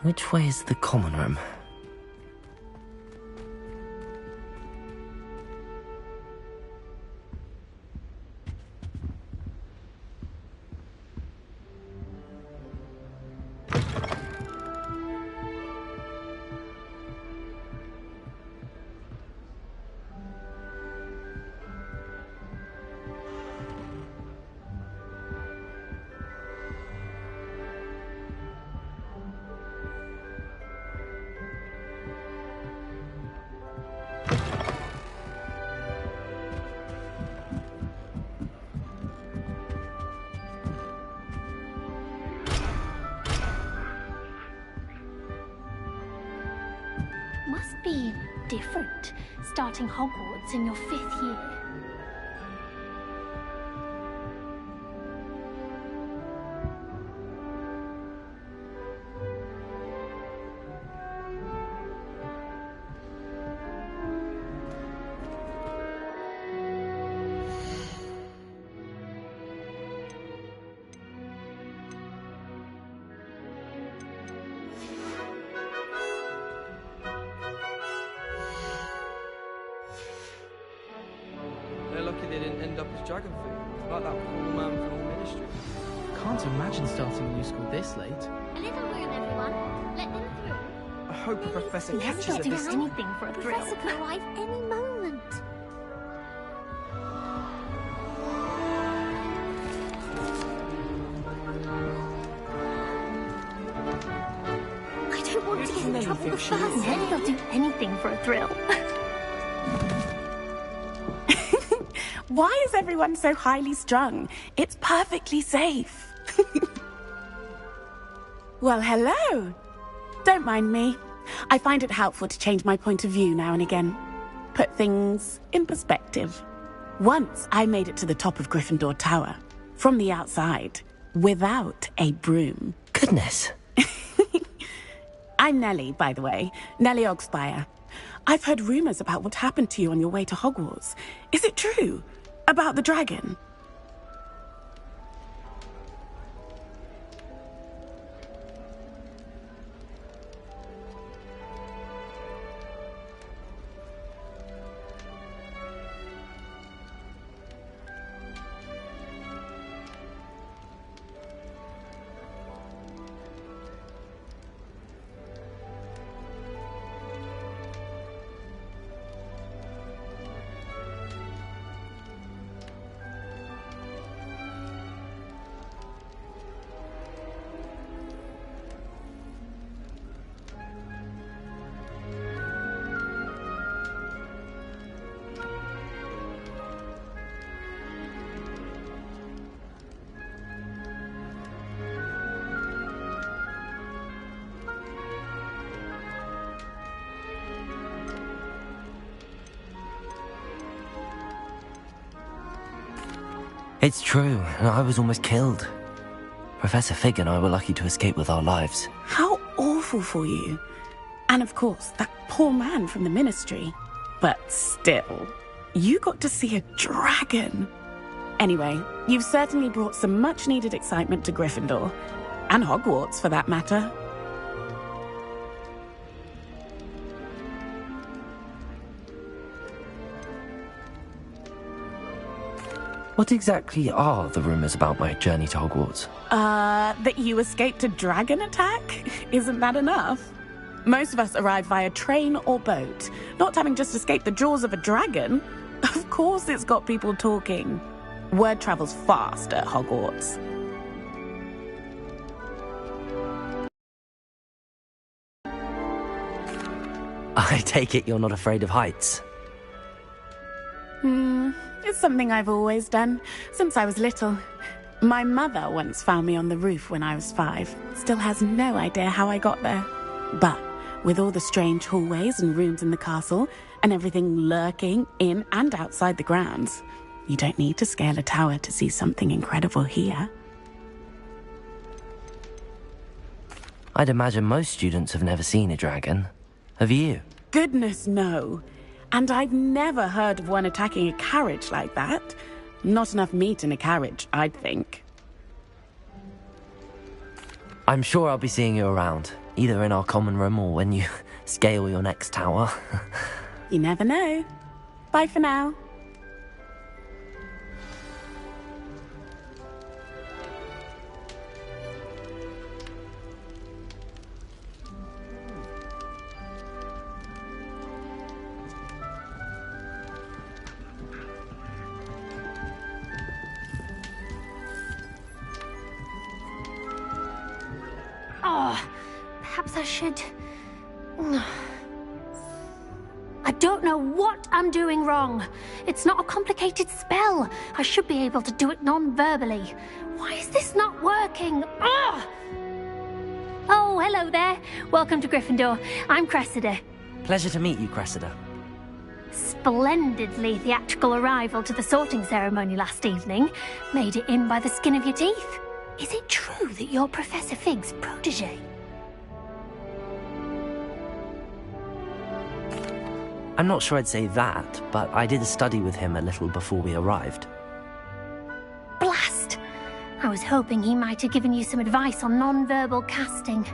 Which way is the common room? Must be different, starting Hogwarts in your 5th year. They're lucky they didn't end up as dragon food, like that poor man from the Ministry. Can't imagine starting a new school this late. A little room, everyone. Let them through. I hope the Professor Never catches it do this time. anything for a thrill. Professor could arrive any moment. I don't want to get in trouble the first day. They'll do anything for a thrill. Why is everyone so highly strung? It's perfectly safe. Well, hello. Don't mind me. I find it helpful to change my point of view now and again. Put things in perspective. Once I made it to the top of Gryffindor Tower, from the outside, without a broom. Goodness. I'm Nellie, by the way. Nellie Ogspire. I've heard rumors about what happened to you on your way to Hogwarts. Is it true? About the dragon? It's true, I was almost killed. Professor Fig and I were lucky to escape with our lives. How awful for you. And of course, that poor man from the Ministry. But still, you got to see a dragon. Anyway, you've certainly brought some much-needed excitement to Gryffindor. And Hogwarts, for that matter. What exactly are the rumors about my journey to Hogwarts? That you escaped a dragon attack? Isn't that enough? Most of us arrive via train or boat, not having just escaped the jaws of a dragon. Of course it's got people talking. Word travels fast at Hogwarts. I take it you're not afraid of heights. It's something I've always done, since I was little. My mother once found me on the roof when I was 5. Still has no idea how I got there. But with all the strange hallways and rooms in the castle, and everything lurking in and outside the grounds, you don't need to scale a tower to see something incredible here. I'd imagine most students have never seen a dragon. Have you? Goodness, no. And I've never heard of one attacking a carriage like that. Not enough meat in a carriage, I'd think. I'm sure I'll be seeing you around. Either in our common room or when you scale your next tower. You never know. Bye for now. Oh, perhaps I should... I don't know what I'm doing wrong. It's not a complicated spell. I should be able to do it non-verbally. Why is this not working? Ugh! Oh, hello there. Welcome to Gryffindor. I'm Cressida. Pleasure to meet you, Cressida. Splendidly theatrical arrival to the sorting ceremony last evening. Made it in by the skin of your teeth. Is it true that you're Professor Fig's protege? I'm not sure I'd say that, but I did study with him a little before we arrived. Blast! I was hoping he might have given you some advice on non-verbal casting.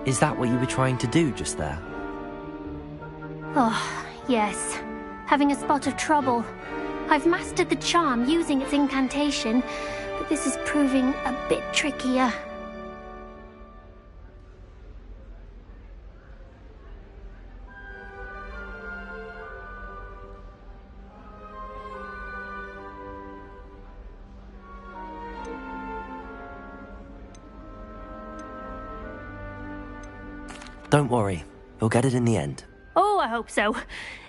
Is that what you were trying to do just there? Oh, yes. Having a spot of trouble. I've mastered the charm using its incantation, but this is proving a bit trickier. Don't worry, we'll get it in the end. Oh, I hope so.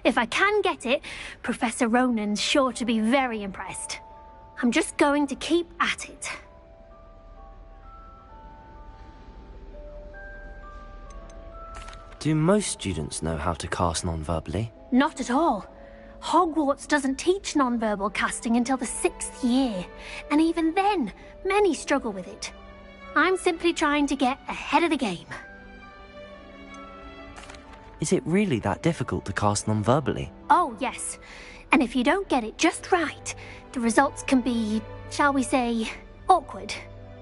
If I can get it, Professor Ronan's sure to be very impressed. I'm just going to keep at it. Do most students know how to cast non-verbally? Not at all. Hogwarts doesn't teach non-verbal casting until the 6th year, and even then, many struggle with it. I'm simply trying to get ahead of the game. Is it really that difficult to cast non-verbally? Oh, yes. And if you don't get it just right, the results can be, shall we say, awkward.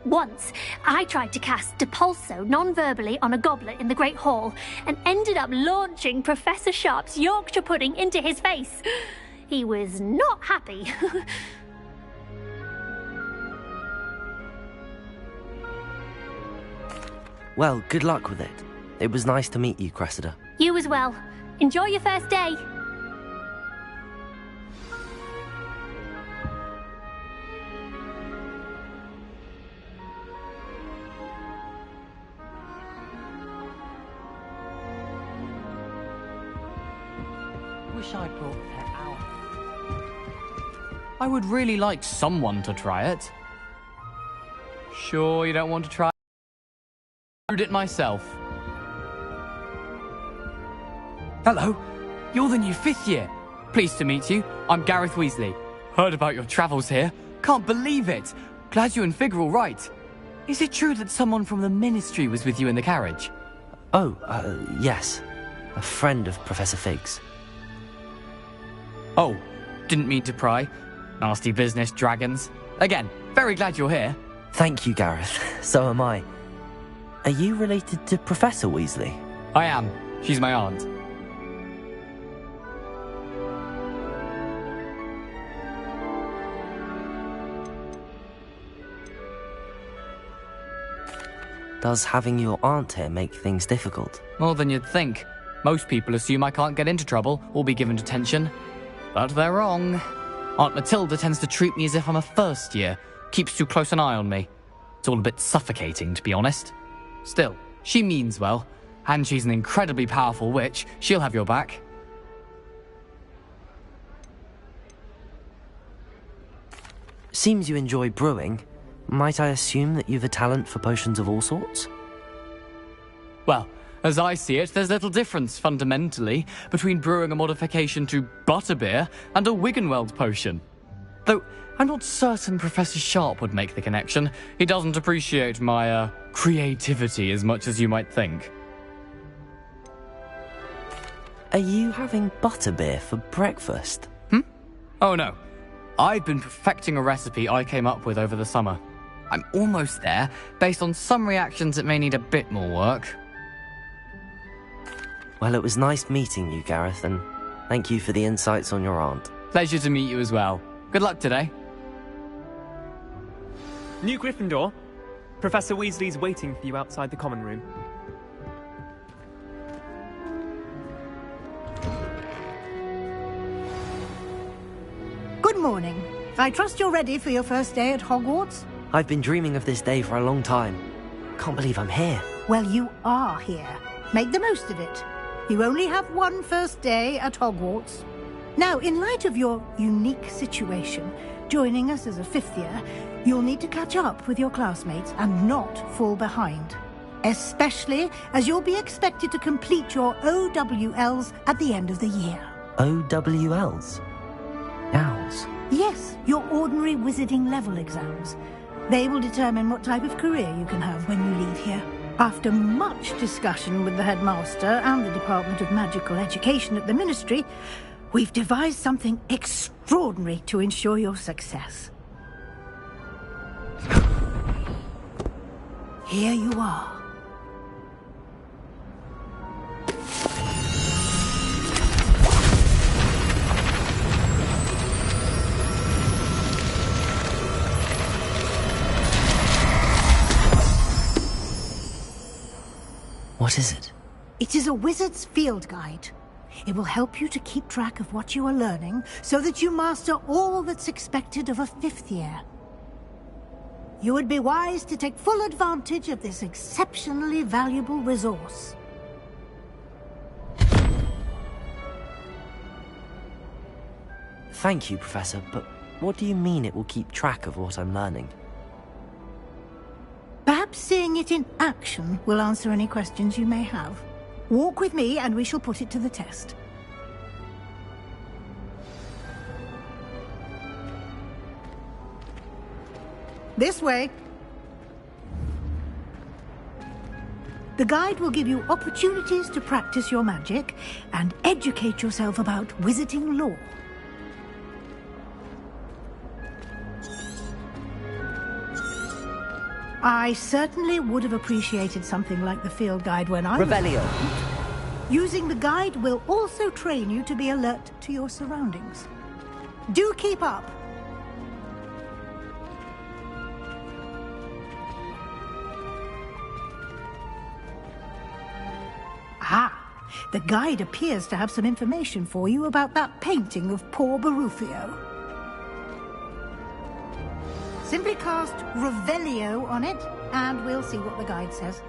Once, I tried to cast Depulso non-verbally on a goblet in the Great Hall and ended up launching Professor Sharp's Yorkshire pudding into his face. He was not happy. Well, good luck with it. It was nice to meet you, Cressida. You as well. Enjoy your first day. Wish I'd brought Pet out. I would really like someone to try it. Sure you don't want to try it? I brewed it myself. Hello, you're the new 5th year. Pleased to meet you. I'm Gareth Weasley. Heard about your travels here. Can't believe it. Glad you and Fig are all right. Is it true that someone from the Ministry was with you in the carriage? Oh, yes. A friend of Professor Fig's. Oh, didn't mean to pry. Nasty business, dragons. Again, very glad you're here. Thank you, Gareth. So am I. Are you related to Professor Weasley? I am. She's my aunt. Does having your aunt here make things difficult? More than you'd think. Most people assume I can't get into trouble or be given detention. But they're wrong. Aunt Matilda tends to treat me as if I'm a first year, keeps too close an eye on me. It's all a bit suffocating, to be honest. Still, she means well, and she's an incredibly powerful witch. She'll have your back. Seems you enjoy brewing. Might I assume that you've a talent for potions of all sorts? Well, as I see it, there's little difference, fundamentally, between brewing a modification to butterbeer and a Wiggenweld potion. Though, I'm not certain Professor Sharp would make the connection. He doesn't appreciate my, creativity as much as you might think. Are you having butterbeer for breakfast? Oh no. I've been perfecting a recipe I came up with over the summer. I'm almost there. Based on some reactions, it may need a bit more work. Well, it was nice meeting you, Gareth, and thank you for the insights on your aunt. Pleasure to meet you as well. Good luck today. New Gryffindor. Professor Weasley's waiting for you outside the common room. Good morning. I trust you're ready for your first day at Hogwarts? I've been dreaming of this day for a long time. Can't believe I'm here. Well, you are here. Make the most of it. You only have one first day at Hogwarts. Now, in light of your unique situation, joining us as a fifth year, you'll need to catch up with your classmates and not fall behind. Especially as you'll be expected to complete your OWLs at the end of the year. OWLs? Owls? Yes, your ordinary wizarding level exams. They will determine what type of career you can have when you leave here. After much discussion with the headmaster and the Department of Magical Education at the Ministry, we've devised something extraordinary to ensure your success. Here you are. What is it? It is a wizard's field guide. It will help you to keep track of what you are learning so that you master all that's expected of a fifth year. You would be wise to take full advantage of this exceptionally valuable resource. Thank you, Professor, but what do you mean it will keep track of what I'm learning? Perhaps seeing it in action will answer any questions you may have. Walk with me and we shall put it to the test. This way. The guide will give you opportunities to practice your magic and educate yourself about wizarding lore. I certainly would have appreciated something like the field guide when I Revelio. Using the guide will also train you to be alert to your surroundings. Do keep up. The guide appears to have some information for you about that painting of poor Barufio. Simply cast Revelio on it, and we'll see what the guide says.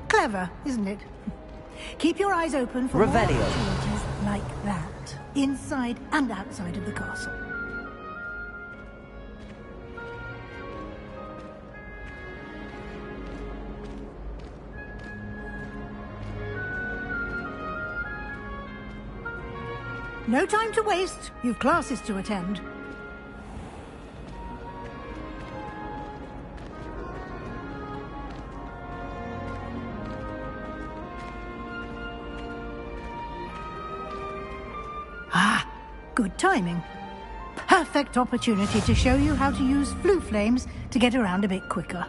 Clever, isn't it? Keep your eyes open for more Revelio. opportunities like that, inside and outside of the castle. No time to waste. You've classes to attend. Good timing. Perfect opportunity to show you how to use Floo Flames to get around a bit quicker.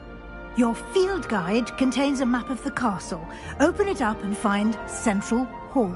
Your field guide contains a map of the castle. Open it up and find Central Hall.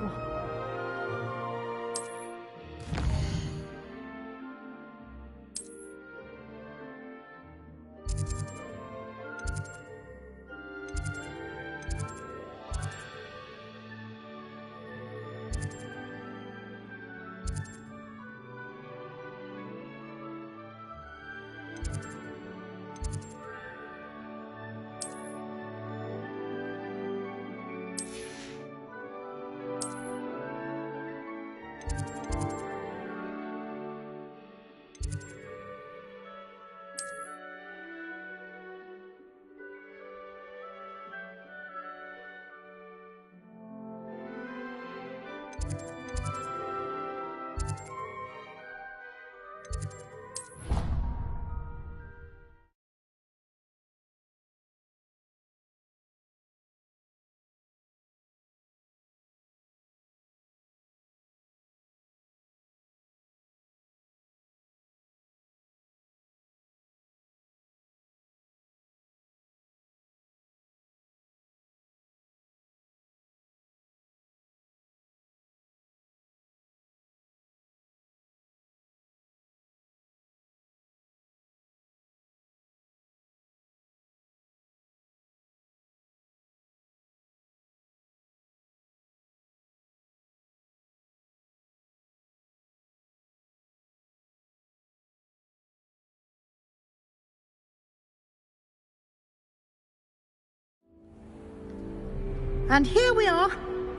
And here we are.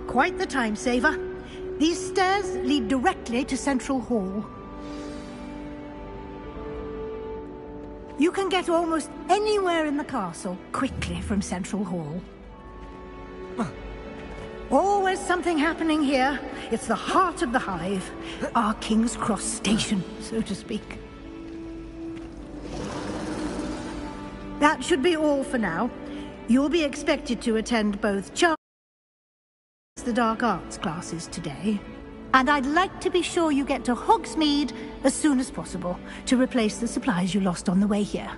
Quite the time saver. These stairs lead directly to Central Hall. You can get almost anywhere in the castle quickly from Central Hall. Always something happening here. It's the heart of the Hive. Our King's Cross station, so to speak. That should be all for now. You'll be expected to attend both Charms and the Dark Arts classes today. And I'd like to be sure you get to Hogsmeade as soon as possible to replace the supplies you lost on the way here.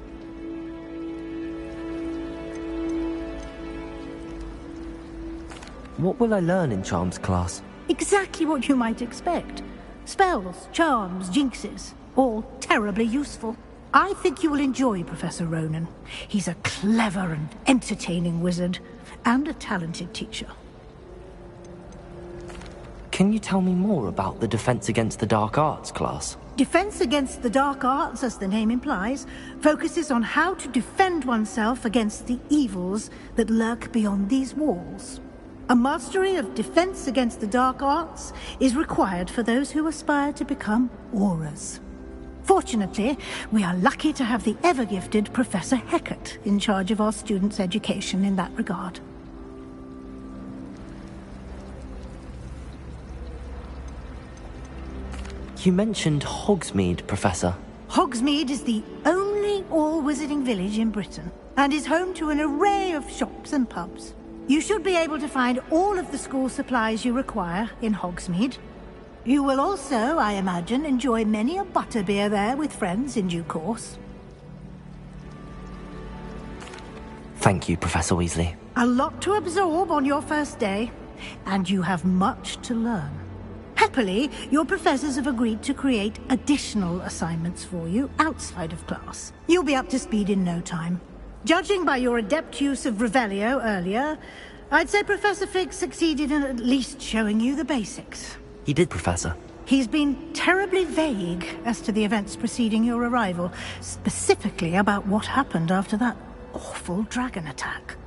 What will I learn in Charms class? Exactly what you might expect. Spells, charms, jinxes, all terribly useful. I think you will enjoy Professor Ronen. He's a clever and entertaining wizard, and a talented teacher. Can you tell me more about the Defense Against the Dark Arts class? Defense Against the Dark Arts, as the name implies, focuses on how to defend oneself against the evils that lurk beyond these walls. A mastery of Defense Against the Dark Arts is required for those who aspire to become Aurors. Fortunately, we are lucky to have the ever-gifted Professor Hecat in charge of our students' education in that regard. You mentioned Hogsmeade, Professor. Hogsmeade is the only all-wizarding village in Britain, and is home to an array of shops and pubs. You should be able to find all of the school supplies you require in Hogsmeade. You will also, I imagine, enjoy many a butterbeer there with friends in due course. Thank you, Professor Weasley. A lot to absorb on your first day, and you have much to learn. Happily, your professors have agreed to create additional assignments for you outside of class. You'll be up to speed in no time. Judging by your adept use of Revelio earlier, I'd say Professor Fig succeeded in at least showing you the basics. He did, Professor. He's been terribly vague as to the events preceding your arrival, specifically about what happened after that awful dragon attack.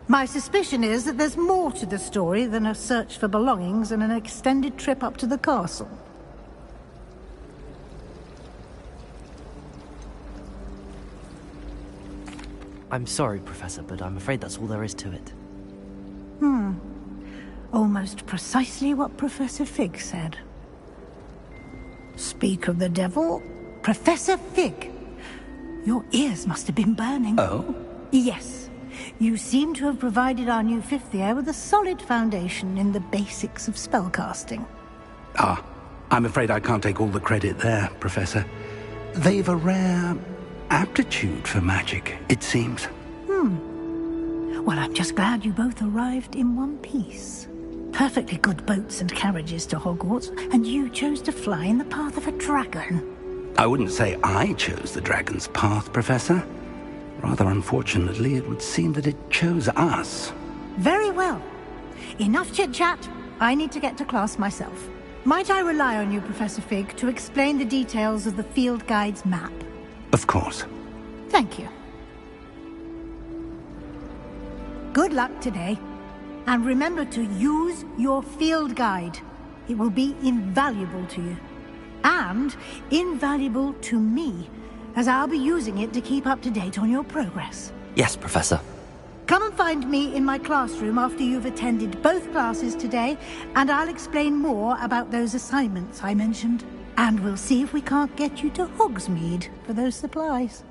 My suspicion is that there's more to the story than a search for belongings and an extended trip up to the castle. I'm sorry, Professor, but I'm afraid that's all there is to it. Almost precisely what Professor Fig said. Speak of the devil, Professor Fig. Your ears must have been burning. Oh? Yes. You seem to have provided our new fifth year with a solid foundation in the basics of spellcasting. Ah, I'm afraid I can't take all the credit there, Professor. They've a rare aptitude for magic, it seems. Well, I'm just glad you both arrived in one piece. Perfectly good boats and carriages to Hogwarts, and you chose to fly in the path of a dragon. I wouldn't say I chose the dragon's path, Professor. Rather unfortunately, it would seem that it chose us. Very well. Enough chit-chat. I need to get to class myself. Might I rely on you, Professor Fig, to explain the details of the field guide's map? Of course. Thank you. Good luck today. And remember to use your field guide. It will be invaluable to you. And invaluable to me, as I'll be using it to keep up to date on your progress. Yes, Professor. Come and find me in my classroom after you've attended both classes today, and I'll explain more about those assignments I mentioned. And we'll see if we can't get you to Hogsmeade for those supplies.